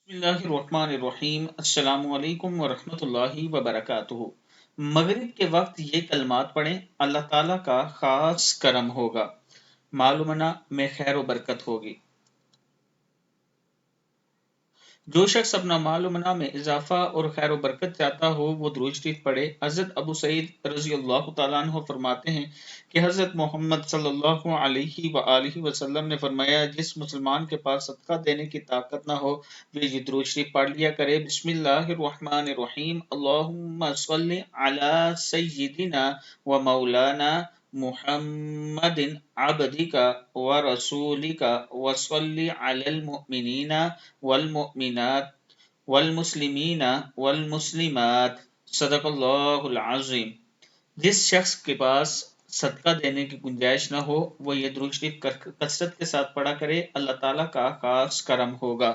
बिस्मिल्लाहिर्रहमानिर्रहीम। अस्सलामुअलैकुम वरहमतुल्लाहि वबरकातुहू। मगरिब के वक्त ये कलमात पढ़ें, अल्लाह ताला का खास करम होगा, मालूमना में खैर व बरकत होगी। जो शख्स अपना मालूमना में इजाफा और खैर व बरकत चाहता हो वो दुरूद शरीफ पढ़े। हज़रत अबू सईद रज़ी अल्लाह तआला अन्हु फरमाते हैं कि हज़रत मोहम्मद सल्लल्लाहु अलैहि वसल्लम ने फरमाया, जिस मुसलमान के पास सदका देने की ताकत न हो वे ये दुरूद शरीफ पढ़ लिया करे। बिस्मिल्लाहिर्रहमानिर्रहीम। अल्लाहुम्मा सल्लि अला सय्यिदिना व मौलाना मुहम्मदिन अब्दिका व रसूलिका व सल्लि अलल मुमिनीना वल मुमिनात वल मुस्लिमीना वल मुस्लिमात। सदक़ल्लाहुल अज़ीम। जिस शख्स के पास सदका देने की गुंजाइश न हो वो ये दुरूद शरीफ कसरत के साथ पढ़ा करे, अल्लाह ताला का खास करम होगा।